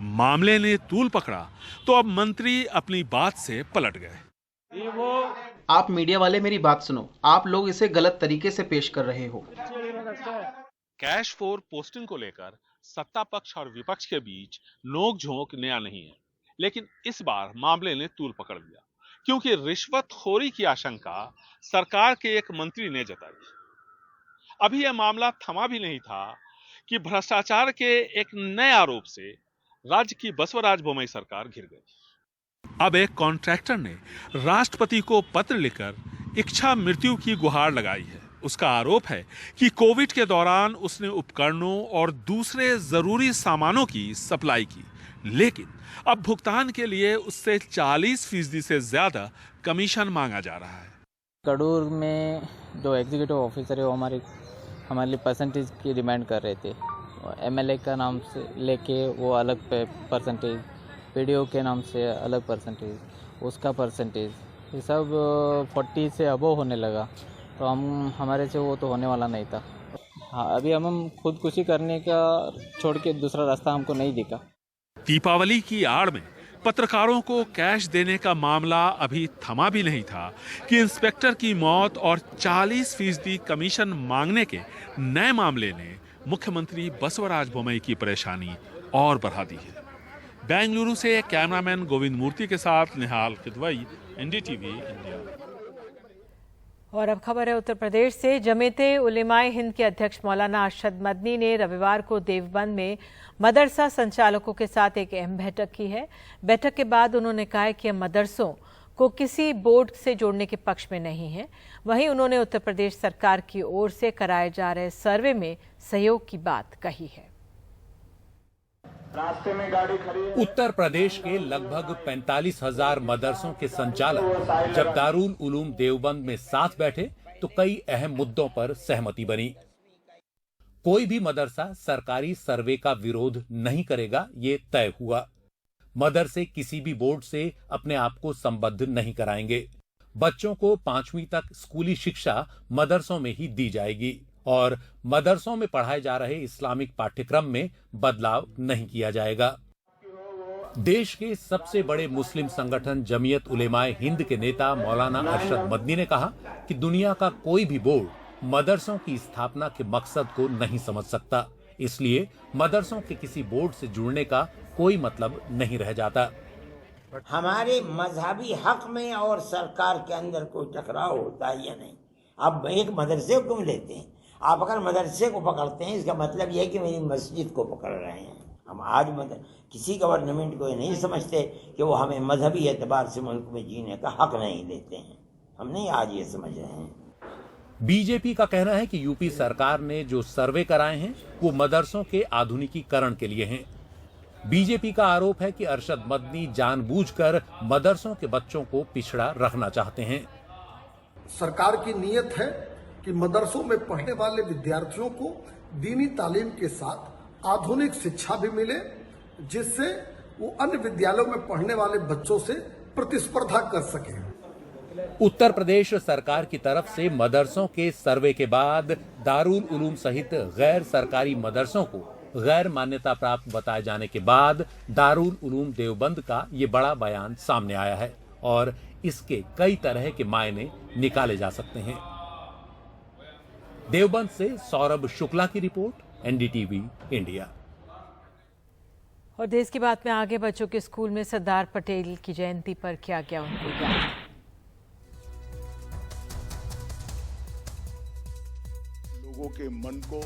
मामले ने तूल पकड़ा तो अब मंत्री अपनी बात से पलट गए। आप मीडिया वाले मेरी बात सुनो, आप लोग इसे गलत तरीके से पेश कर रहे हो। कैश फॉर पोस्टिंग को लेकर सत्ता पक्ष और विपक्ष के बीच नोक-झोंक नया नहीं है, लेकिन इस बार मामले ने तूल पकड़ लिया क्योंकि रिश्वतखोरी की आशंका सरकार के एक मंत्री ने जताई। अभी यह मामला थमा भी नहीं था कि भ्रष्टाचार के एक नए आरोप से राज्य की बसवराज बोम्मई सरकार घिर गई। अब एक कॉन्ट्रैक्टर ने राष्ट्रपति को पत्र लिखकर इच्छा मृत्यु की गुहार लगाई है। उसका आरोप है कि कोविड के दौरान उसने उपकरणों और दूसरे जरूरी सामानों की सप्लाई की, लेकिन अब भुगतान के लिए उससे 40% से ज्यादा कमीशन मांगा जा रहा है। कड़ूर में जो एग्जीक्यूटिव ऑफिसर है वो हमारे लिए परसेंटेज की डिमांड कर रहे थे। एमएलए का नाम से लेके वो अलग परसेंटेज, पीडीओ के नाम से अलग परसेंटेज, उसका परसेंटेज, ये सब 40 से अबव होने लगा। तो हमारे से वो तो होने वाला नहीं था। हाँ, अभी हम खुदकुशी करने का छोड़ के दूसरा रास्ता हमको नहीं दिखा। दीपावली की आड़ में पत्रकारों को कैश देने का मामला अभी थमा भी नहीं था कि इंस्पेक्टर की मौत और 40% कमीशन मांगने के नए मामले ने मुख्यमंत्री बसवराज बोम्मई की परेशानी और बढ़ा दी है। बेंगलुरु से कैमरामैन गोविंद मूर्ति के साथ निहाल किदवई, एनडीटीवी इंडिया। और अब खबर है उत्तर प्रदेश से। जमीयते उलेमाए हिंद के अध्यक्ष मौलाना अरशद मदनी ने रविवार को देवबंद में मदरसा संचालकों के साथ एक अहम बैठक की है। बैठक के बाद उन्होंने कहा कि हम मदरसों को किसी बोर्ड से जोड़ने के पक्ष में नहीं है। वहीं उन्होंने उत्तर प्रदेश सरकार की ओर से कराए जा रहे सर्वे में सहयोग की बात कही है। रास्ते में गाड़ी खड़ी है। उत्तर प्रदेश के लगभग 45,000 मदरसों के संचालक जब दारुल उलूम देवबंद में साथ बैठे तो कई अहम मुद्दों पर सहमति बनी। कोई भी मदरसा सरकारी सर्वे का विरोध नहीं करेगा, ये तय हुआ। मदरसे किसी भी बोर्ड से अपने आप को संबद्ध नहीं कराएंगे। बच्चों को 5वीं तक स्कूली शिक्षा मदरसों में ही दी जाएगी और मदरसों में पढ़ाए जा रहे इस्लामिक पाठ्यक्रम में बदलाव नहीं किया जाएगा। देश के सबसे बड़े मुस्लिम संगठन जमीयत उलेमाए हिंद के नेता मौलाना अरशद मदनी ने कहा कि दुनिया का कोई भी बोर्ड मदरसों की स्थापना के मकसद को नहीं समझ सकता, इसलिए मदरसों के किसी बोर्ड से जुड़ने का कोई मतलब नहीं रह जाता। हमारे मजहबी हक में और सरकार के अंदर कोई टकराव होता है या नहीं। अब एक मदरसे को क्यों लेते हैं? आप अगर मदरसे को पकड़ते हैं इसका मतलब यह है कि मेरी मस्जिद को पकड़ रहे हैं। हम आज किसी गवर्नमेंट को ये नहीं समझते कि वो हमें मजहबी एतबार से मुल्क में जीने का हक नहीं देते हैं। हम नहीं आज ये समझ रहे हैं। बीजेपी का कहना है कि यूपी सरकार ने जो सर्वे कराए हैं वो मदरसों के आधुनिकीकरण के लिए हैं। बीजेपी का आरोप है कि अरशद मदनी जानबूझकर मदरसों के बच्चों को पिछड़ा रखना चाहते हैं। सरकार की नीयत है कि मदरसों में पढ़ने वाले विद्यार्थियों को दीनी तालीम के साथ आधुनिक शिक्षा भी मिले, जिससे वो अन्य विद्यालयों में पढ़ने वाले बच्चों से प्रतिस्पर्धा कर सके। उत्तर प्रदेश सरकार की तरफ से मदरसों के सर्वे के बाद दारुल उलूम सहित गैर सरकारी मदरसों को गैर मान्यता प्राप्त बताए जाने के बाद दारुल उलूम देवबंद का ये बड़ा बयान सामने आया है और इसके कई तरह के मायने निकाले जा सकते हैं। देवबंद से सौरभ शुक्ला की रिपोर्ट, एनडीटीवी इंडिया। और देश की बात में आगे, बच्चों के स्कूल में सरदार पटेल की जयंती पर किया गया उनको याद। लोगों के मन को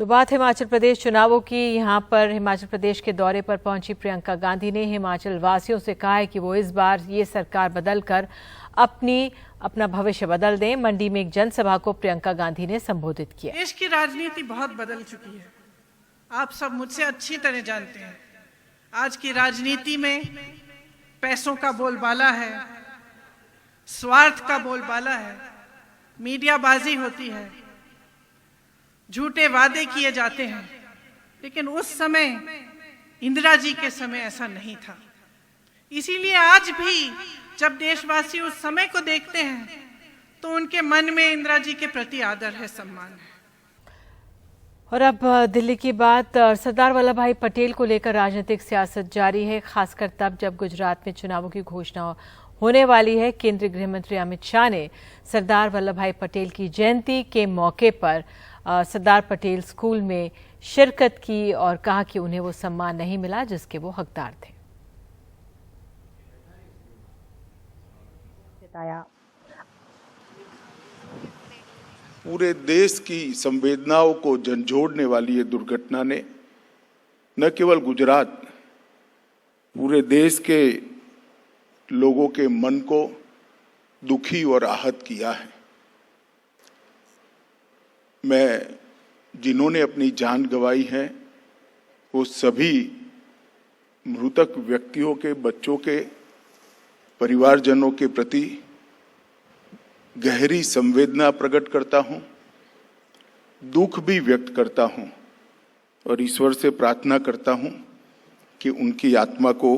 बात हिमाचल प्रदेश चुनावों की। यहाँ पर हिमाचल प्रदेश के दौरे पर पहुंची प्रियंका गांधी ने हिमाचल वासियों से कहा है कि वो इस बार ये सरकार बदलकर अपना भविष्य बदल दें। मंडी में एक जनसभा को प्रियंका गांधी ने संबोधित किया। देश की राजनीति बहुत बदल चुकी है, आप सब मुझसे अच्छी तरह जानते हैं। आज की राजनीति में पैसों का बोलबाला है, स्वार्थ का बोलबाला है, मीडियाबाजी होती है, झूठे वादे किए जाते हैं। लेकिन उस समय इंदिरा जी के समय ऐसा नहीं था। इसीलिए आज भी जब देशवासी उस समय को देखते हैं तो उनके मन में इंदिरा जी के प्रति आदर है, सम्मान है। और अब दिल्ली की बात। सरदार वल्लभ भाई पटेल को लेकर राजनीतिक सियासत जारी है, खासकर तब जब गुजरात में चुनावों की घोषणा होने वाली है। केंद्रीय गृह मंत्री अमित शाह ने सरदार वल्लभ भाई पटेल की जयंती के मौके पर सरदार पटेल स्कूल में शिरकत की और कहा कि उन्हें वो सम्मान नहीं मिला जिसके वो हकदार थे। पूरे देश की संवेदनाओं को झंझोड़ने वाली ये दुर्घटना ने न केवल गुजरात, पूरे देश के लोगों के मन को दुखी और आहत किया है। मैं जिन्होंने अपनी जान गंवाई है वो सभी मृतक व्यक्तियों के बच्चों के परिवारजनों के प्रति गहरी संवेदना प्रकट करता हूं, दुख भी व्यक्त करता हूं और ईश्वर से प्रार्थना करता हूं कि उनकी आत्मा को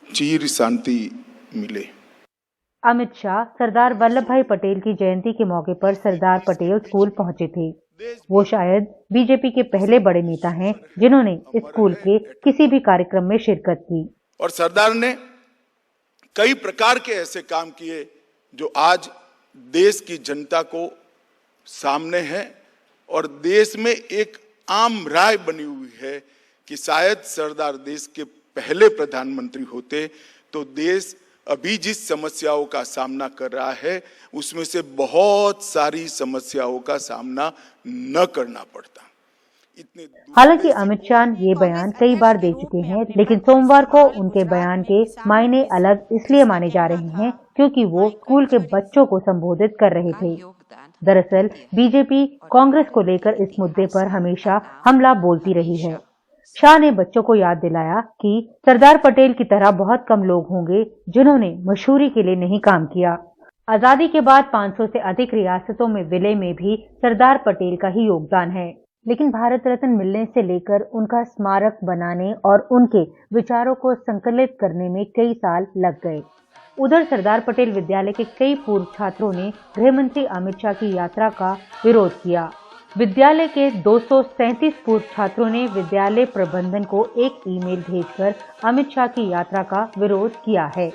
चिर शांति मिले। अमित शाह सरदार वल्लभ भाई पटेल की जयंती के मौके पर सरदार पटेल स्कूल पहुंचे थे। वो शायद बीजेपी के पहले बड़े नेता हैं जिन्होंने स्कूल के किसी भी कार्यक्रम में शिरकत की। और सरदार ने कई प्रकार के ऐसे काम किए जो आज देश की जनता को सामने है और देश में एक आम राय बनी हुई है कि शायद सरदार देश के पहले प्रधानमंत्री होते तो देश अभी जिस समस्याओं का सामना कर रहा है उसमें से बहुत सारी समस्याओं का सामना न करना पड़ता। हालांकि अमित शाह ये बयान कई बार दे चुके हैं, लेकिन सोमवार को उनके बयान के मायने अलग इसलिए माने जा रहे हैं क्योंकि वो स्कूल के बच्चों को संबोधित कर रहे थे। दरअसल बीजेपी कांग्रेस को लेकर इस मुद्दे पर हमेशा हमला बोलती रही है। शाह ने बच्चों को याद दिलाया कि सरदार पटेल की तरह बहुत कम लोग होंगे जिन्होंने मशहूरी के लिए नहीं काम किया। आजादी के बाद 500 से अधिक रियासतों में विलय में भी सरदार पटेल का ही योगदान है, लेकिन भारत रत्न मिलने से लेकर उनका स्मारक बनाने और उनके विचारों को संकलित करने में कई साल लग गए। उधर सरदार पटेल विद्यालय के कई पूर्व छात्रों ने गृह मंत्री अमित शाह की यात्रा का विरोध किया। विद्यालय के 237 पूर्व छात्रों ने विद्यालय प्रबंधन को एक ईमेल भेजकर अमित शाह की यात्रा का विरोध किया है।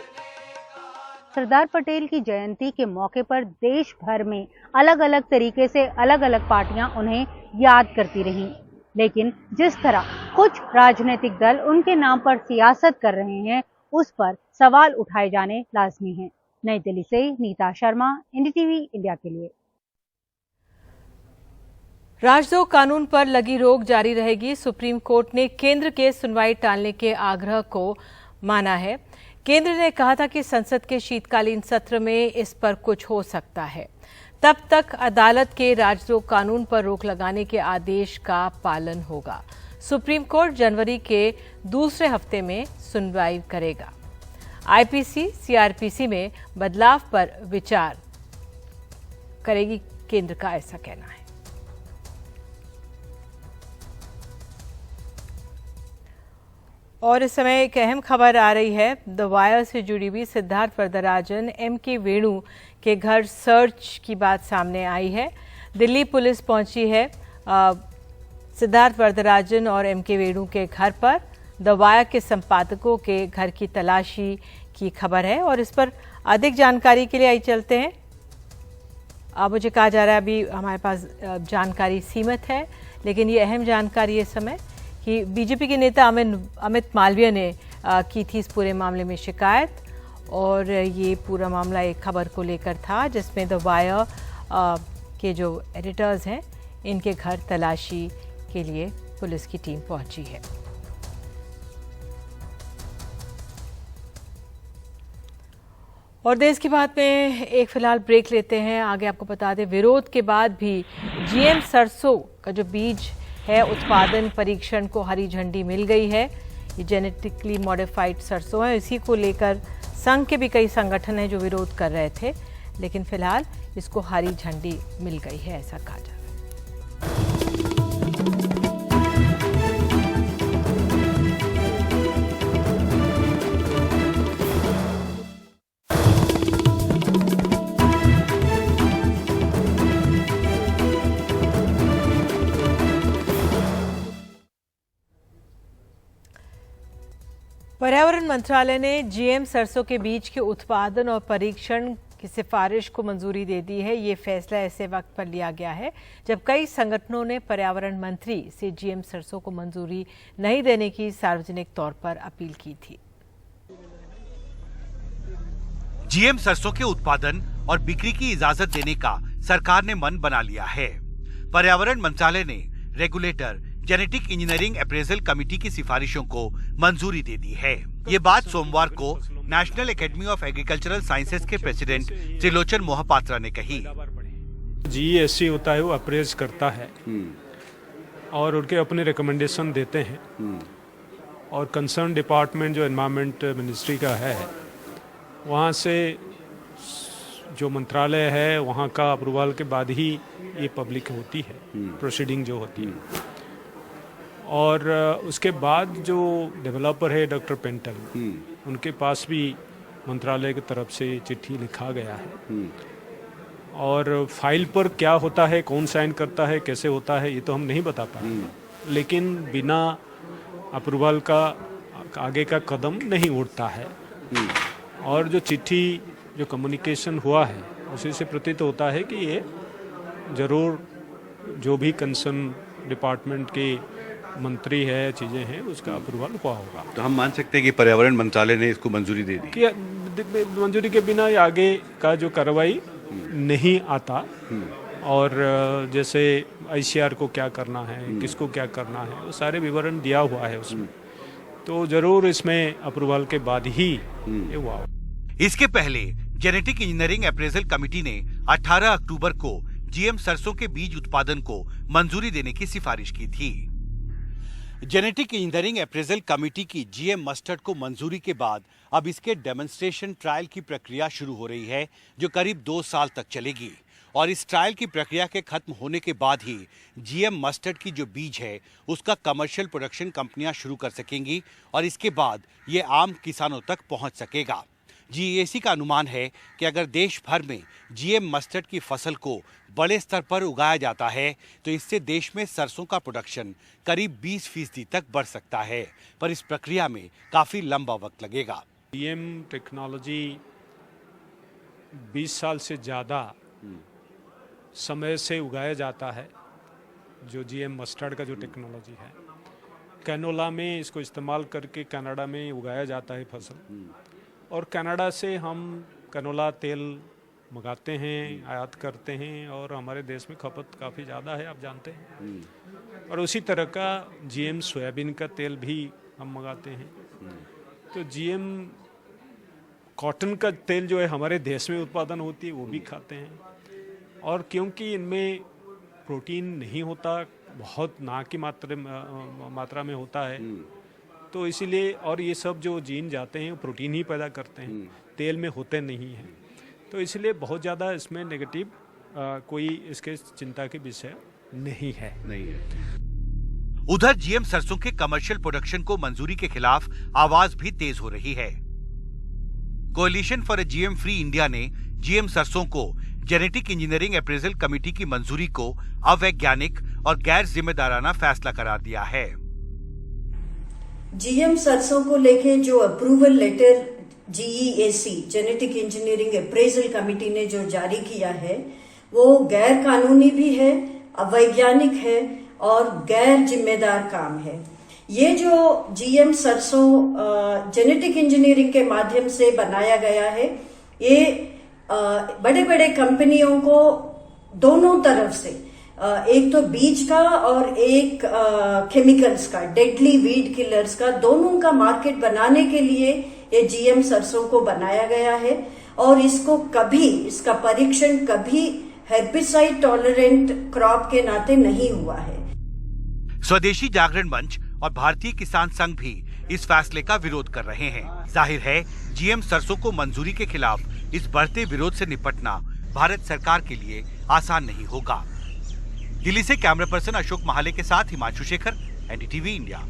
सरदार पटेल की जयंती के मौके पर देश भर में अलग अलग तरीके से अलग अलग पार्टियां उन्हें याद करती रहीं, लेकिन जिस तरह कुछ राजनीतिक दल उनके नाम पर सियासत कर रहे हैं उस पर सवाल उठाए जाने लाजमी हैं। नई दिल्ली से नीता शर्मा, एनडीटीवी इंडिया के लिए। राजद्रोह कानून पर लगी रोक जारी रहेगी। सुप्रीम कोर्ट ने केंद्र के सुनवाई टालने के आग्रह को माना है। केंद्र ने कहा था कि संसद के शीतकालीन सत्र में इस पर कुछ हो सकता है। तब तक अदालत के राजद्रोह कानून पर रोक लगाने के आदेश का पालन होगा। सुप्रीम कोर्ट जनवरी के दूसरे हफ्ते में सुनवाई करेगा। आईपीसी, सीआरपीसी में बदलाव पर विचार करेगी, केंद्र का ऐसा कहना है। और इस समय एक अहम खबर आ रही है। द वायर से जुड़ी हुई सिद्धार्थ वरदराजन, एमके वेणु के घर सर्च की बात सामने आई है। दिल्ली पुलिस पहुंची है सिद्धार्थ वरदराजन और एमके वेणु के घर पर। द वायर के संपादकों के घर की तलाशी की खबर है और इस पर अधिक जानकारी के लिए आई चलते हैं। अब मुझे कहा जा रहा है अभी हमारे पास जानकारी सीमित है, लेकिन ये अहम जानकारी इस समय कि बीजेपी के नेता अमित मालवीय ने की थी इस पूरे मामले में शिकायत, और ये पूरा मामला एक खबर को लेकर था जिसमें द वायर के जो एडिटर्स हैं इनके घर तलाशी के लिए पुलिस की टीम पहुंची है। और देश की बात में एक फिलहाल ब्रेक लेते हैं। आगे आपको बता दें, विरोध के बाद भी जीएम सरसों का जो बीज है उत्पादन परीक्षण को हरी झंडी मिल गई है। ये जेनेटिकली मॉडिफाइड सरसों है। इसी को लेकर संघ के भी कई संगठन हैं जो विरोध कर रहे थे, लेकिन फिलहाल इसको हरी झंडी मिल गई है, ऐसा कहा जा रहा है। पर्यावरण मंत्रालय ने जीएम सरसों के बीज के उत्पादन और परीक्षण की सिफारिश को मंजूरी दे दी है। ये फैसला ऐसे वक्त पर लिया गया है जब कई संगठनों ने पर्यावरण मंत्री से जीएम सरसों को मंजूरी नहीं देने की सार्वजनिक तौर पर अपील की थी। जीएम सरसों के उत्पादन और बिक्री की इजाजत देने का सरकार ने मन बना लिया है। पर्यावरण मंत्रालय ने regulator genetic engineering appraisal committee की सिफारिशों को मंजूरी दे दी है। ये बात सोमवार को national academy of agricultural sciences के प्रेसिडेंट त्रिलोचन मोहपात्रा ने कही। जीएससी होता है वो अप्रेज करता है और उनके अपने रिकमेंडेशन देते हैं और कंसर्न डिपार्टमेंट जो एनवायरमेंट मिनिस्ट्री का है वहाँ से जो मंत्रालय है वहाँ का अप्रूवल के बाद ही ये पब्लिक होती है, प्रोसीडिंग जो होती है। और उसके बाद जो डेवलपर है डॉक्टर पेंटल, उनके पास भी मंत्रालय की तरफ से चिट्ठी लिखा गया है और फाइल पर क्या होता है, कौन साइन करता है, कैसे होता है, ये तो हम नहीं बता पाए, लेकिन बिना अप्रूवल का आगे का कदम नहीं उठता है। और जो चिट्ठी जो कम्युनिकेशन हुआ है उसी से प्रतीत होता है कि ये जरूर जो भी कंसर्न डिपार्टमेंट के मंत्री है, चीजें हैं, उसका अप्रूवल हुआ होगा। तो हम मान सकते हैं कि पर्यावरण मंत्रालय ने इसको मंजूरी दे दी कि मंजूरी के बिना आगे का जो कार्रवाई नहीं आता। और जैसे आईसीआर को क्या करना है, किसको क्या करना है, वो सारे विवरण दिया हुआ है उसमें, तो जरूर इसमें अप्रूवल के बाद ही ये हुआ। इसके पहले जेनेटिक इंजीनियरिंग अप्रेजल कमेटी ने 18 अक्टूबर को जीएम सरसों के बीज उत्पादन को मंजूरी देने की सिफारिश की थी। जेनेटिक इंजीनियरिंग अप्रेजल कमेटी की जीएम मस्टर्ड को मंजूरी के बाद अब इसके डेमोन्स्ट्रेशन ट्रायल की प्रक्रिया शुरू हो रही है, जो करीब 2 साल तक चलेगी। और इस ट्रायल की प्रक्रिया के खत्म होने के बाद ही जीएम मस्टर्ड की जो बीज है उसका कमर्शियल प्रोडक्शन कंपनियां शुरू कर सकेंगी और इसके बाद ये आम किसानों तक पहुंच सकेगा। जीएसी का अनुमान है कि अगर देश भर में जीएम मस्टर्ड की फसल को बड़े स्तर पर उगाया जाता है तो इससे देश में सरसों का प्रोडक्शन करीब 20% तक बढ़ सकता है, पर इस प्रक्रिया में काफी लंबा वक्त लगेगा। जीएम टेक्नोलॉजी 20 साल से ज़्यादा समय से उगाया जाता है। जो जीएम मस्टर्ड का जो टेक्नोलॉजी है, कैनोला में इसको इस्तेमाल करके कनाडा में उगाया जाता है फसल, और कनाडा से हम कैनोला तेल मंगाते हैं, आयात करते हैं, और हमारे देश में खपत काफ़ी ज़्यादा है, आप जानते हैं। और उसी तरह का जीएम सोयाबीन का तेल भी हम मंगाते हैं। तो जीएम कॉटन का तेल जो है हमारे देश में उत्पादन होती है वो भी खाते हैं। और क्योंकि इनमें प्रोटीन नहीं होता, बहुत ना की मात्रा में होता है, तो इसीलिए, और ये सब जो जीन जाते हैं वो प्रोटीन ही पैदा करते हैं, तेल में होते नहीं हैं, तो इसलिए बहुत ज़्यादा इसमें नेगेटिव कोई इसके चिंता के विषय नहीं है। उधर जीएम सरसों के कमर्शियल प्रोडक्शन को मंजूरी के खिलाफ आवाज भी तेज हो रही है। Coalition for a GM free India ने जीएम सरसों को जेनेटिक इंजीनियरिंग अप्रेजल कमेटी की मंजूरी को अवैज्ञानिक और गैर जिम्मेदाराना फैसला करार दिया है। जीएम सरसों को लेके जो approval letter GEAC genetic engineering appraisal committee ने जो जारी किया है वो गैर कानूनी भी है, अवैज्ञानिक है और गैर जिम्मेदार काम है। ये जो जीएम सरसों जेनेटिक इंजीनियरिंग के माध्यम से बनाया गया है, ये बड़े बड़े कंपनियों को दोनों तरफ से एक तो बीज का और एक केमिकल्स का, डेडली वीड किलर्स का, दोनों का मार्केट बनाने के लिए ये जीएम सरसों को बनाया गया है। और इसका परीक्षण कभी हेर्बिसाइड टॉलरेंट क्रॉप के नाते नहीं हुआ है। स्वदेशी जागरण मंच और भारतीय किसान संघ भी इस फैसले का विरोध कर रहे हैं। जाहिर है जीएम सरसों को मंजूरी के खिलाफ इस बढ़ते विरोध से निपटना भारत सरकार के लिए आसान नहीं होगा। दिल्ली से कैमरा पर्सन अशोक महाले के साथ हिमांशु शेखर, एनडीटीवी इंडिया।